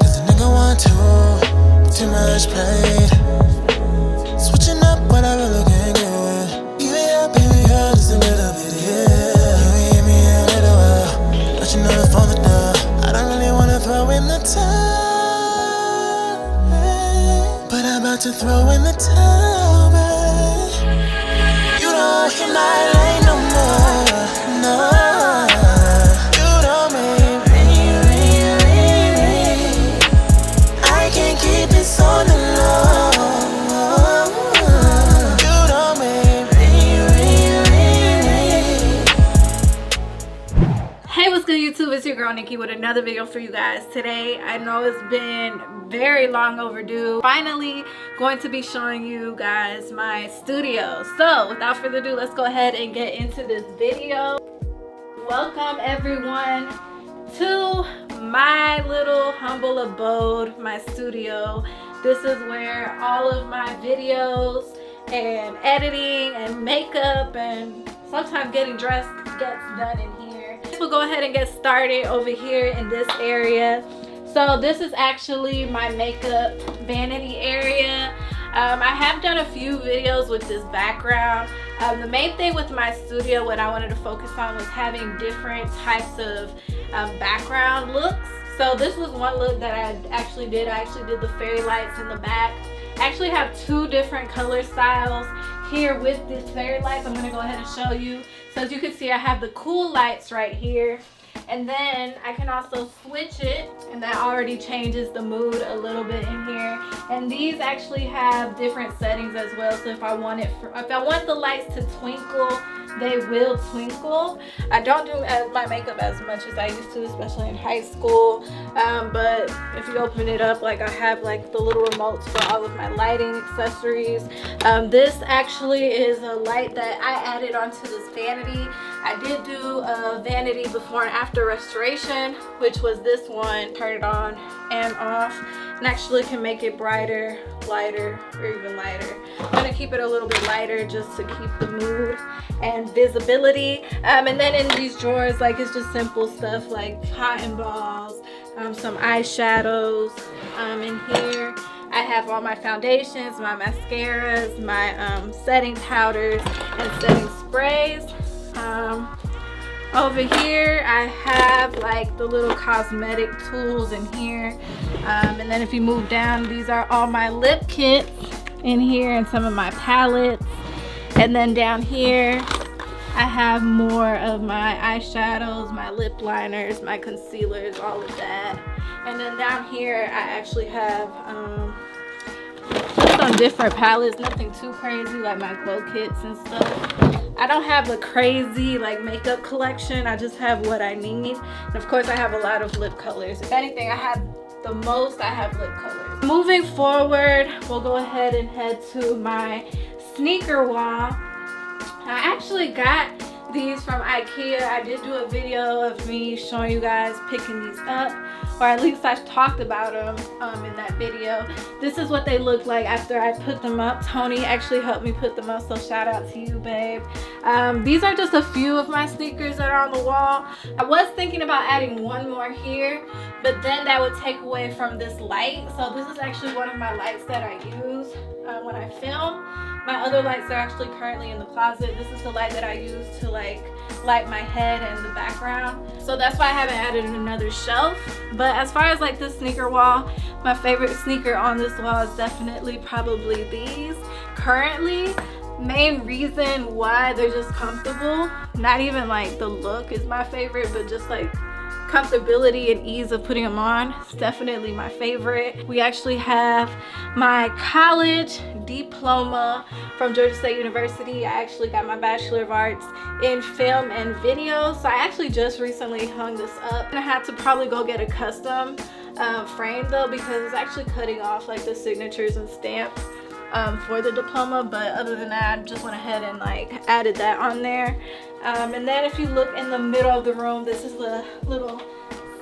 Cause the nigga want to, too much played. Switching up what I really can't get with. Give it up, baby girl, just a little bit, yeah. You ain't hit me in a little while, let you know the phone with the. I don't really wanna throw in the towel, babe, but I'm about to throw in the towel, babe. You don't hit my lane no more, no. You don't make me. I can't keep this on the low. You don't make me. Hey, what's good YouTube? It's your girl Nikki with another video for you guys today. I know it's been very long overdue. Finally going to be showing you guys my studio. So without further ado, let's go ahead and get into this video. Welcome everyone to my little humble abode, my studio. This is where all of my videos and editing and makeup and sometimes getting dressed gets done in here. We'll go ahead and get started over here in this area. So this is actually my makeup vanity area. I have done a few videos with this background. The main thing with my studio, what I wanted to focus on was having different types of background looks. So this was one look that I actually did. I actually did the fairy lights in the back. I actually have two different color styles here with these fairy lights. I'm gonna go ahead and show you. So as you can see, I have the cool lights right here. And then I can also switch it, and that already changes the mood a little bit in here. And these actually have different settings as well. So if I want the lights to twinkle, they will twinkle. I don't do my makeup as much as I used to, especially in high school. But if you open it up, like I have like the little remotes for all of my lighting accessories. This actually is a light that I added onto this vanity. I did do a vanity before and after restoration, which was this one. Turn it on and off, and actually can make it brighter, lighter, or even lighter. I'm gonna keep it a little bit lighter just to keep the mood and visibility. And then in these drawers, like it's just simple stuff like cotton balls, some eyeshadows. In here I have all my foundations, my mascaras, my setting powders and setting sprays. Over here I have like the little cosmetic tools in here, and then if you move down, these are all my lip kits in here and some of my palettes. And then down here I have more of my eyeshadows, my lip liners, my concealers, all of that. And then down here I actually have some different palettes, nothing too crazy, like my glow kits and stuff. I don't have a crazy like makeup collection. I just have what I need. And of course I have a lot of lip colors. If anything, I have the most, I have lip colors. Moving forward, we'll go ahead and head to my sneaker wall. I actually got these from IKEA. I did do a video of me showing you guys picking these up, or at least I talked about them in that video. This is what they look like after I put them up. Tony actually helped me put them up, so shout out to you, babe. These are just a few of my sneakers that are on the wall. I was thinking about adding one more here, but then that would take away from this light. So this is actually one of my lights that I use when I film. My other lights are actually currently in the closet. This is the light that I use to like light my head and the background. So that's why I haven't added another shelf. But as far as like this sneaker wall, my favorite sneaker on this wall is definitely probably these. Currently, main reason why they're just comfortable, not even like the look is my favorite, but just like comfortability and ease of putting them on. It's definitely my favorite. We actually have my college diploma from Georgia State University. I actually got my Bachelor of Arts in film and video. So I actually just recently hung this up. And I had to probably go get a custom frame though, because it's actually cutting off like the signatures and stamps for the diploma. But other than that, I just went ahead and like added that on there. And then if you look in the middle of the room, this is the little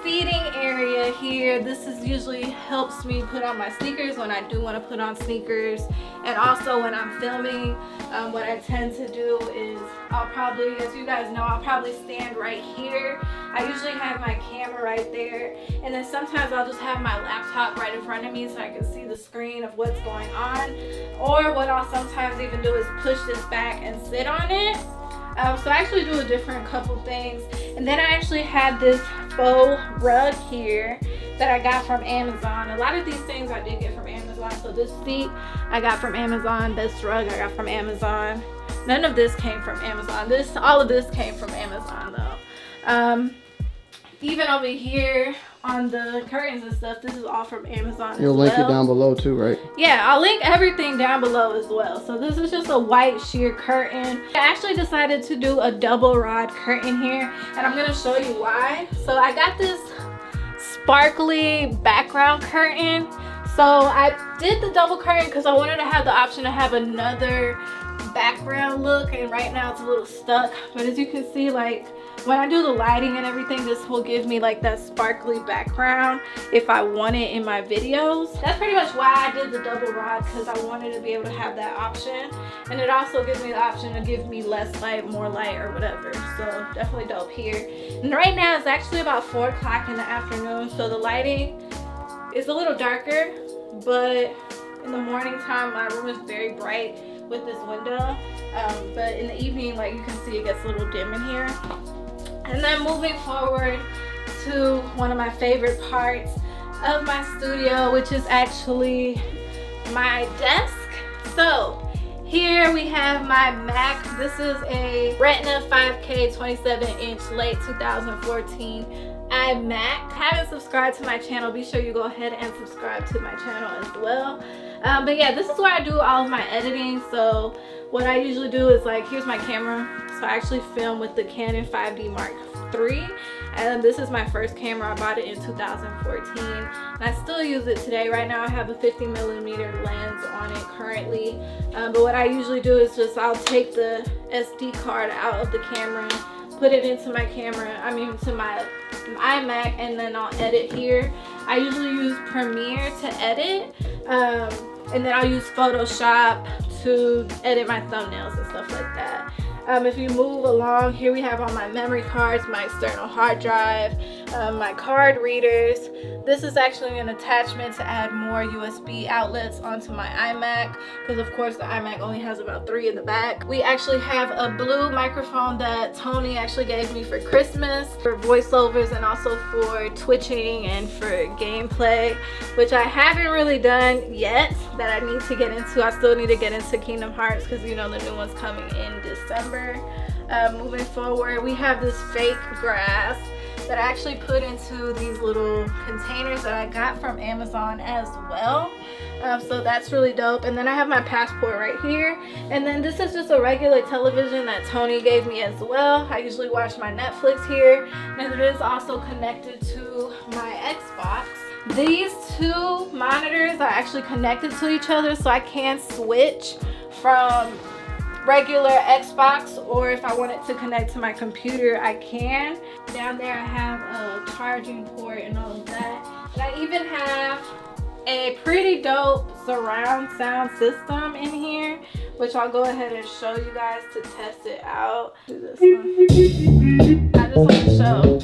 seating area right here. This is usually helps me put on my sneakers when I do want to put on sneakers, and also when I'm filming. What I tend to do is I'll probably, as you guys know, I'll probably stand right here. I usually have my camera right there, and then sometimes I'll just have my laptop right in front of me so I can see the screen of what's going on. Or what I'll sometimes even do is push this back and sit on it. So I actually do a different couple things. And then I actually had this faux rug here that I got from Amazon. A lot of these things I did get from Amazon. So this seat I got from Amazon. This rug I got from Amazon. None of this came from Amazon. All of this came from Amazon though. Even over here on the curtains and stuff, this is all from Amazon. You'll link it down below too, right? Yeah, I'll link everything down below as well. So this is just a white sheer curtain. I actually decided to do a double rod curtain here, and I'm gonna show you why. So I got this sparkly background curtain. So I did the double curtain because I wanted to have the option to have another background look, and right now it's a little stuck. But as you can see, like, when I do the lighting and everything, this will give me like that sparkly background if I want it in my videos. That's pretty much why I did the double rod, because I wanted to be able to have that option. And it also gives me the option to give me less light, more light, or whatever. So definitely dope here. And right now it's actually about 4 o'clock in the afternoon, so the lighting is a little darker, but in the morning time my room is very bright with this window. But in the evening, like you can see, it gets a little dim in here. And then moving forward to one of my favorite parts of my studio, which is actually my desk. So here we have my Mac. This is a Retina 5K 27-inch late 2014 iMac. If you haven't subscribed to my channel, be sure you go ahead and subscribe to my channel as well. But yeah, this is where I do all of my editing. So what I usually do is, like, here's my camera. So I actually film with the Canon 5D Mark III, and this is my first camera. I bought it in 2014, and I still use it today. Right now I have a 50mm lens on it currently, but what I usually do is just I'll take the SD card out of the camera, put it into my to my iMac, and then I'll edit here. I usually use Premiere to edit, and then I'll use Photoshop to edit my thumbnails and stuff like that. If you move along, here we have all my memory cards, my external hard drive, my card readers. This is actually an attachment to add more USB outlets onto my iMac, because of course the iMac only has about 3 in the back. We actually have a blue microphone that Tony actually gave me for Christmas for voiceovers and also for twitching and for gameplay, which I haven't really done yet, that I need to get into. I still need to get into Kingdom Hearts, because you know the new one's coming in December. Moving forward, we have this fake grass that I actually put into these little containers that I got from Amazon as well. So that's really dope. And then I have my passport right here. And then this is just a regular television that Tony gave me as well. I usually watch my Netflix here, and it is also connected to my Xbox. These 2 monitors are actually connected to each other, so I can switch from regular Xbox, or if I wanted to connect to my computer, I can. Down there I have a charging port and all of that. And I even have a pretty dope surround sound system in here, which I'll go ahead and show you guys to test it out. Do this one. I just want to show.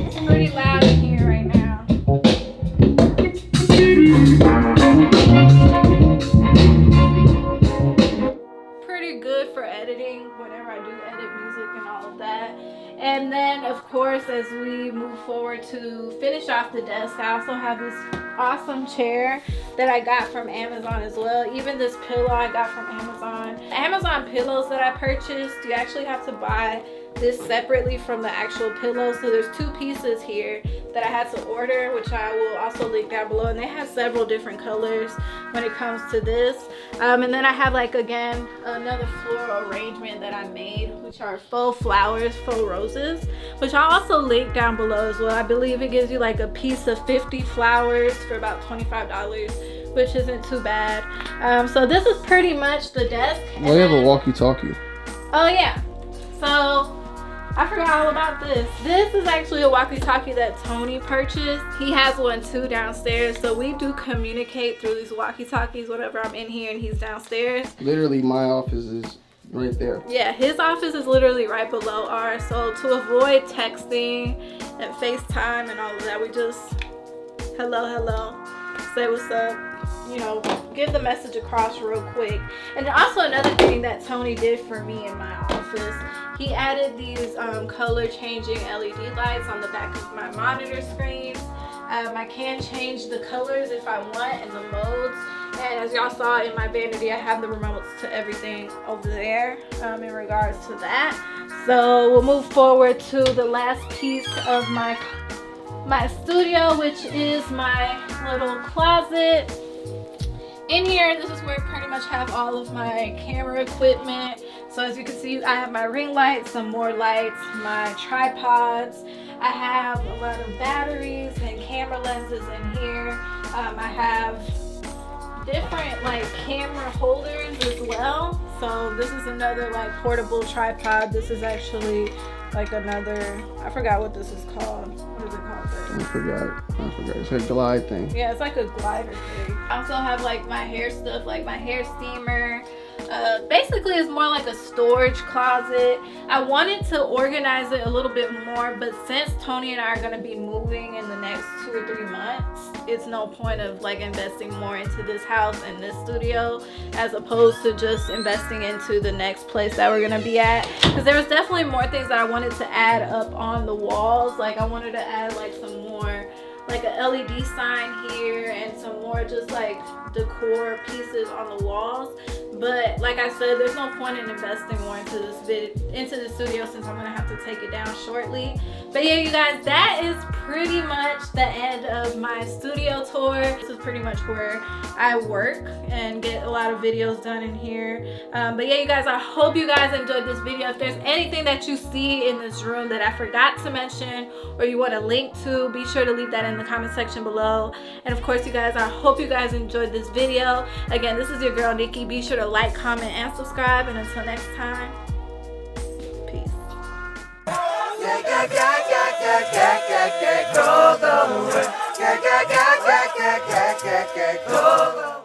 It's pretty loud in here right now. Good for editing whenever I do edit music and all of that. And then of course, as we move forward to finish off the desk, I also have this awesome chair that I got from Amazon as well. Even this pillow I got from Amazon. Amazon pillows that I purchased, you actually have to buy this separately from the actual pillow. So there's 2 pieces here that I had to order, which I will also link down below, and they have several different colors when it comes to this. And then I have, like, again, another floral arrangement that I made, which are faux flowers, faux roses, which I'll also link down below as well. I believe it gives you like a piece of 50 flowers for about $25, which isn't too bad. So this is pretty much the desk. Well, you have a walkie-talkie. Oh yeah, so I forgot all about this. This is actually a walkie-talkie that Tony purchased. He has one too downstairs, so we do communicate through these walkie-talkies whenever I'm in here and he's downstairs. Literally, my office is right there. Yeah, his office is literally right below ours. So to avoid texting and FaceTime and all of that, we just hello, say what's up, you know, give the message across real quick. And then also another thing that Tony did for me in my office, he added these color changing LED lights on the back of my monitor screens. I can change the colors if I want and the modes. And as y'all saw in my vanity, I have the remotes to everything over there in regards to that. So we'll move forward to the last piece of my studio, which is my little closet. In here, this is where I pretty much have all of my camera equipment. So as you can see, I have my ring lights, some more lights, my tripods. I have a lot of batteries and camera lenses in here. I have different like camera holders as well. So this is another like portable tripod. This is actually like another, I forgot what this is called. What is it called? I forgot. It's a glide thing. Yeah, it's like a glider thing. I also have like my hair stuff, like my hair steamer. Basically it's more like a storage closet. I wanted to organize it a little bit more, but since Tony and I are going to be moving in the next 2 or 3 months, it's no point of like investing more into this house and this studio as opposed to just investing into the next place that we're going to be at, because there was definitely more things that I wanted to add up on the walls. Like I wanted to add like some more, like a LED sign here and some more just like decor pieces on the walls. But like I said, there's no point in investing more into the studio since I'm gonna have to take it down shortly. But yeah, you guys, that is pretty much the end of my studio tour. This is pretty much where I work and get a lot of videos done in here. But yeah, you guys, I hope you guys enjoyed this video. If there's anything that you see in this room that I forgot to mention or you want a link to, be sure to leave that in the comment section below. And of course, you guys, I hope you guys enjoyed this video. Again, this is your girl Nikki. Be sure to like, comment, and subscribe. And until next time, peace. Go, go, go.